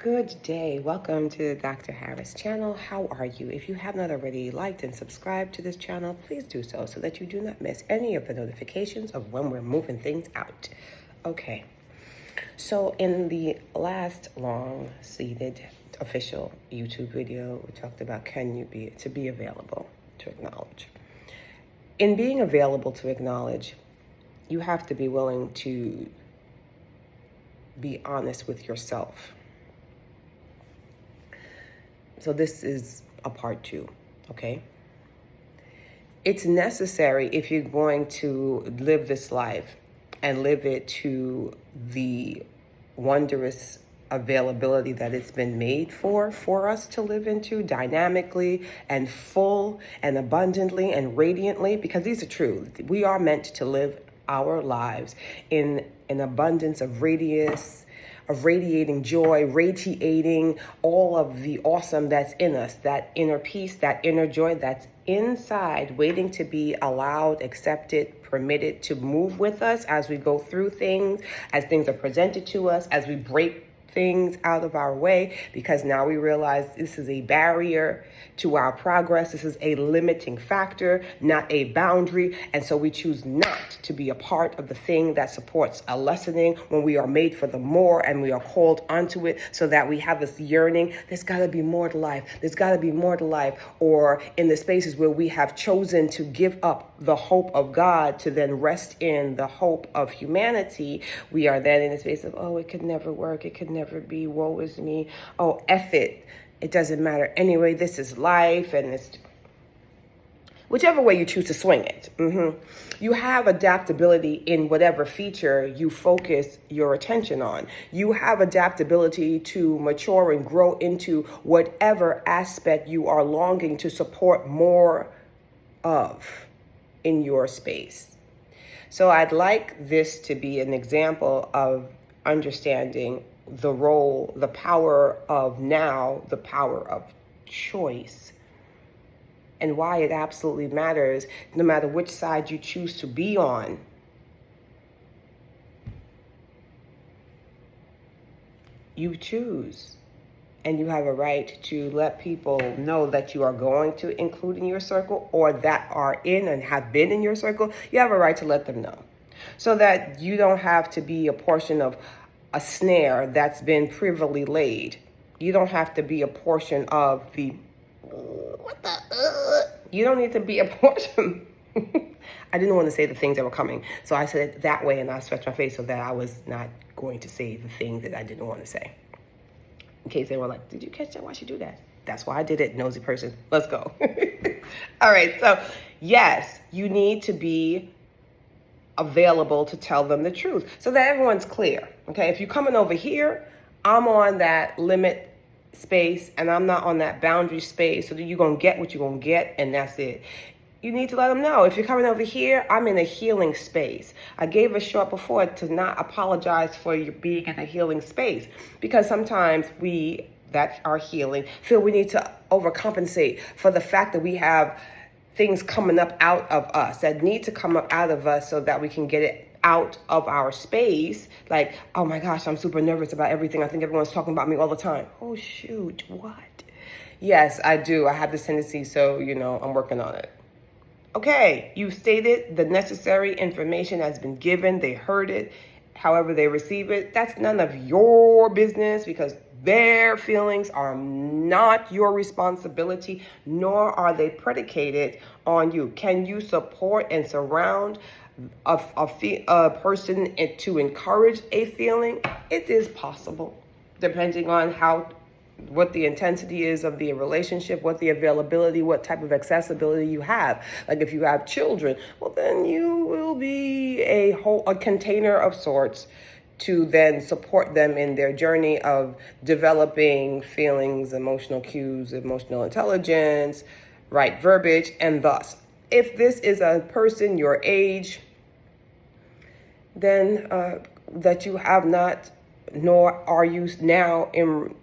Good day. Welcome to the Dr. Harris channel. How are you? If you have not already liked and subscribed to this channel, please do so that you do not miss any of the notifications of when we're moving things out. Okay. So in the last long seated official YouTube video, we talked about can you be available to acknowledge. In being available to acknowledge, you have to be willing to be honest with yourself. So this is a part 2, okay? It's necessary if you're going to live this life and live it to the wondrous availability that it's been made for us to live into dynamically and full and abundantly and radiantly, because these are true. We are meant to live our lives in an abundance of radiating joy, radiating all of the awesome that's in us, that inner peace, that inner joy that's inside, waiting to be allowed, accepted, permitted to move with us as we go through things, as things are presented to us, as we break things out of our way, because now we realize this is a barrier to our progress. This is a limiting factor, not a boundary. And so we choose not to be a part of the thing that supports a lessening when we are made for the more and we are called onto it, so that we have this yearning. There's got to be more to life. There's got to be more to life. Or in the spaces where we have chosen to give up the hope of God to then rest in the hope of humanity, we are then in a space of, oh, it could never work. It could never be. Woe is me. Oh, F it. It doesn't matter anyway. This is life, and it's whichever way you choose to swing it. You have adaptability in whatever feature you focus your attention on. You have adaptability to mature and grow into whatever aspect you are longing to support more of in your space. So I'd like this to be an example of understanding the role, the power of now, the power of choice, and why it absolutely matters no matter which side you choose to be on. You choose, and you have a right to let people know that you are going to include in your circle, or that are in and have been in your circle. You have a right to let them know, so that you don't have to be a portion of a snare that's been privily laid. You don't have to be a portion of the you don't need to be a portion. I didn't want to say the things that were coming, so I said it that way, and I stretched my face so that I was not going to say the things that I didn't want to say. In case they were like, did you catch that? Why'd you do that? That's why I did it, nosy person. Let's go. All right, so yes, you need to be available to tell them the truth so that everyone's clear. Okay, if you're coming over here, I'm on that limit space and I'm not on that boundary space, so that you're going to get what you're going to get, and that's it. You need to let them know. If you're coming over here, I'm in a healing space. I gave a short before to not apologize for you being in a healing space, because sometimes we that are healing feel we need to overcompensate for the fact that we have things coming up out of us that need to come up out of us so that we can get it out of our space. Like, oh my gosh, I'm super nervous about everything. I think everyone's talking about me all the time. Oh shoot, what? Yes, I do. I have this tendency, so I'm working on it. Okay, you stated the necessary information has been given. They heard it. However they receive it, that's none of your business, because their feelings are not your responsibility, nor are they predicated on you. Can you support and surround a person to encourage a feeling? It is possible, depending on what the intensity is of the relationship, what the availability, what type of accessibility you have. Like if you have children, well, then you will be a container of sorts to then support them in their journey of developing feelings, emotional cues, emotional intelligence, right verbiage, and thus. If this is a person your age, then that you have not, nor are you now in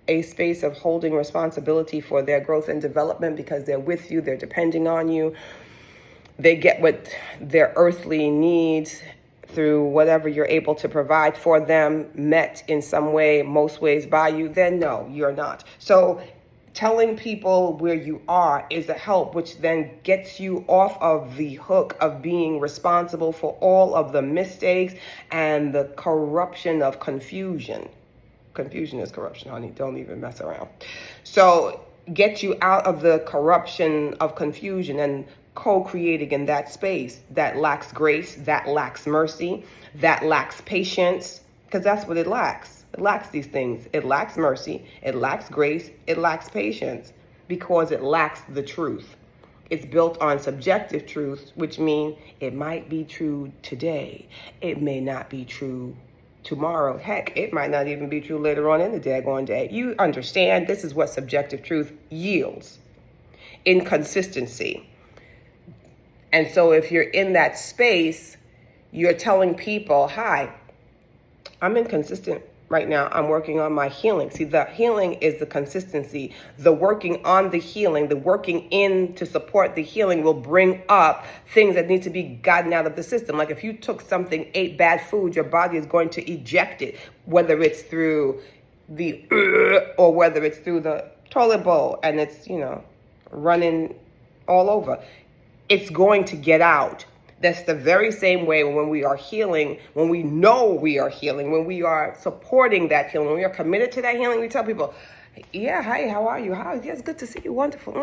a space of holding responsibility for their growth and development, because they're with you, they're depending on you, they get what their earthly needs through whatever you're able to provide for them, met in some way, most ways by you, then no, you're not. So telling people where you are is a help, which then gets you off of the hook of being responsible for all of the mistakes and the corruption of confusion. Confusion is corruption, honey. Don't even mess around. So get you out of the corruption of confusion and co-creating in that space that lacks grace, that lacks mercy, that lacks patience, because that's what it lacks. It lacks these things. It lacks mercy, it lacks grace, it lacks patience, because it lacks the truth. It's built on subjective truths, which mean it might be true today. It may not be true tomorrow. Heck, it might not even be true later on in the daggone day. You understand? This is what subjective truth yields. Inconsistency. And so if you're in that space, you're telling people, hi, I'm inconsistent right now. I'm working on my healing. See, the healing is the consistency. The working on the healing, the working in to support the healing will bring up things that need to be gotten out of the system. Like if you took something, ate bad food, your body is going to eject it, whether it's through the or whether it's through the toilet bowl and it's, running all over. It's going to get out. That's the very same way when we are healing, when we know we are healing, when we are supporting that healing, when we are committed to that healing, we tell people, yeah, hi, how are you? Yeah, it's good to see you. Wonderful.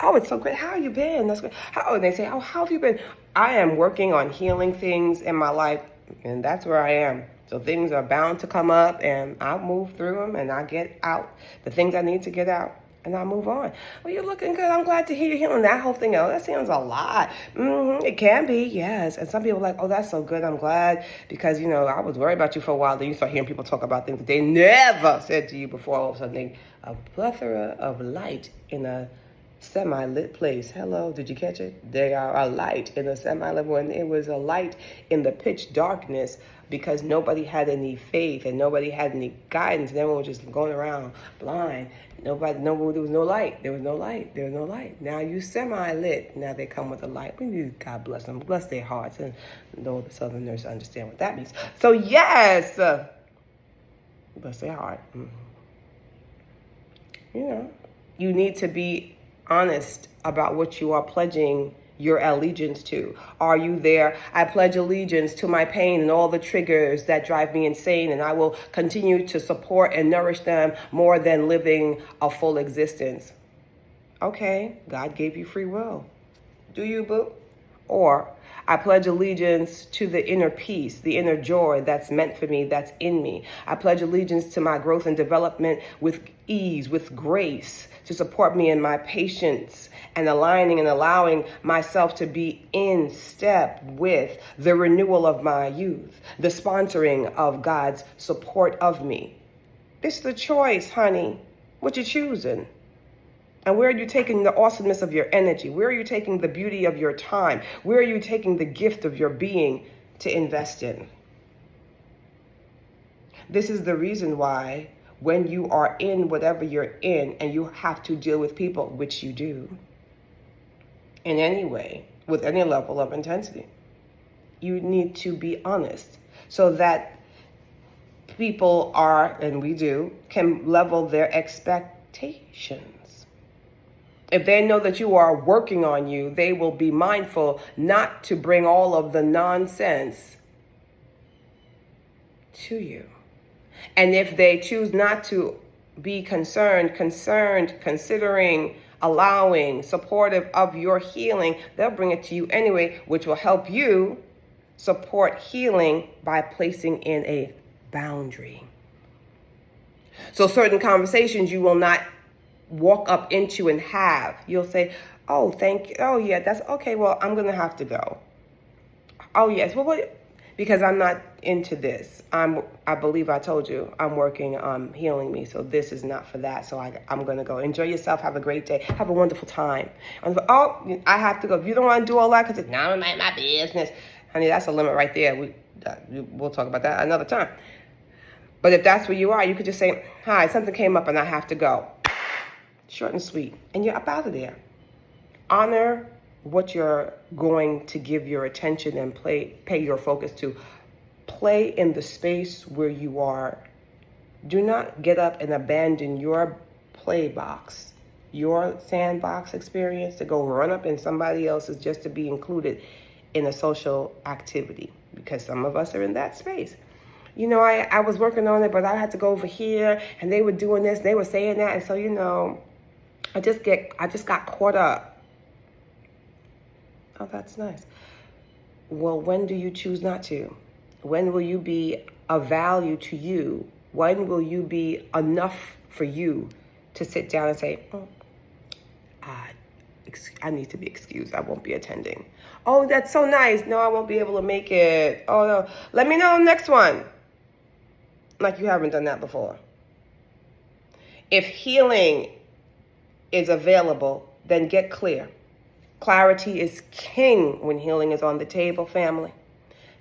Oh, it's so great. How have you been? That's great. And they say, oh, how have you been? I am working on healing things in my life, and that's where I am. So things are bound to come up, and I'll move through them, and I get out the things I need to get out. And I move on. Well, you're looking good. I'm glad to hear you're healing. That whole thing, that sounds a lot. It can be, yes. And some people are like, oh, that's so good. I'm glad because, I was worried about you for a while. Then you start hearing people talk about things that they never said to you before. All of a sudden, a plethora of light in a semi-lit place. Hello, did you catch it? They are a light in a semi-lit when it was a light in the pitch darkness because nobody had any faith and nobody had any guidance. And everyone was just going around blind. There was no light. There was no light. Now you semi-lit. Now they come with a light. We need God bless them. Bless their hearts. And know the Southerners understand what that means. So yes, bless their heart. You need to be honest about what you are pledging your allegiance to. Are you there? I pledge allegiance to my pain and all the triggers that drive me insane, and I will continue to support and nourish them more than living a full existence. Okay, God gave you free will. Do you, boo? Or I pledge allegiance to the inner peace, the inner joy that's meant for me, that's in me. I pledge allegiance to my growth and development with ease, with grace, to support me in my patience and aligning and allowing myself to be in step with the renewal of my youth, the sponsoring of God's support of me. It's the choice, honey. What you choosing? And where are you taking the awesomeness of your energy? Where are you taking the beauty of your time? Where are you taking the gift of your being to invest in? This is the reason why when you are in whatever you're in and you have to deal with people, which you do, in any way, with any level of intensity, you need to be honest so that people are, and we do, can level their expectations. If they know that you are working on you, they will be mindful not to bring all of the nonsense to you. And if they choose not to be concerned, considering, allowing, supportive of your healing, they'll bring it to you anyway, which will help you support healing by placing in a boundary. So certain conversations you will not walk up into and have. You'll say, oh, thank you. Oh, yeah, that's okay. Well, I'm going to have to go. Oh, yes. Well, what? Because I'm not into this. I believe I told you I'm working on healing me. So this is not for that. So I'm going to go. Enjoy yourself. Have a great day. Have a wonderful time. Oh, I have to go. If you don't want to do all that, because it's not my business. Honey, that's a limit right there. We'll talk about that another time. But if that's where you are, you could just say, hi, something came up and I have to go. Short and sweet. And you're up out of there. Honor what you're going to give your attention and pay your focus to. Play in the space where you are. Do not get up and abandon your play box, your sandbox experience, to go run up in somebody else's just to be included in a social activity, because some of us are in that space. I was working on it, but I had to go over here and they were doing this, they were saying that. And so, I just got caught up. Oh, that's nice. Well, when do you choose not to? When will you be of value to you? When will you be enough for you to sit down and say, I need to be excused. I won't be attending. Oh, that's so nice. No, I won't be able to make it. Oh, no. Let me know next one. Like you haven't done that before. If healing is available, then get clear. Clarity is king when healing is on the table, family.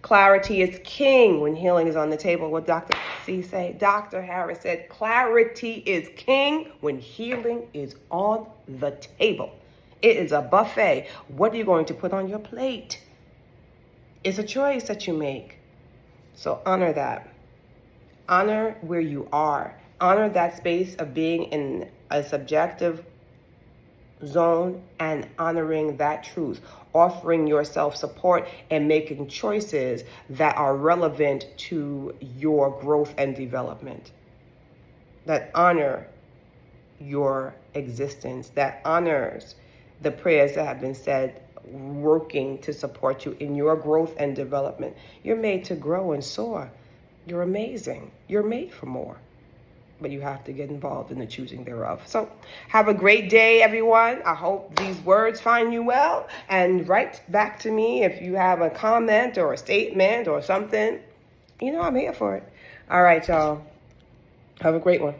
Clarity is king when healing is on the table. What Dr. C say? Dr. Harris said, clarity is king when healing is on the table. It is a buffet. What are you going to put on your plate? It's a choice that you make. So honor that. Honor where you are. Honor that space of being in a subjective zone and honoring that truth. Offering yourself support and making choices that are relevant to your growth and development, that honor your existence, that honors the prayers that have been said, working to support you in your growth and development. You're made to grow and soar. You're amazing. You're made for more. But you have to get involved in the choosing thereof. So have a great day, everyone. I hope these words find you well. And write back to me if you have a comment or a statement or something. I'm here for it. All right, y'all. Have a great one.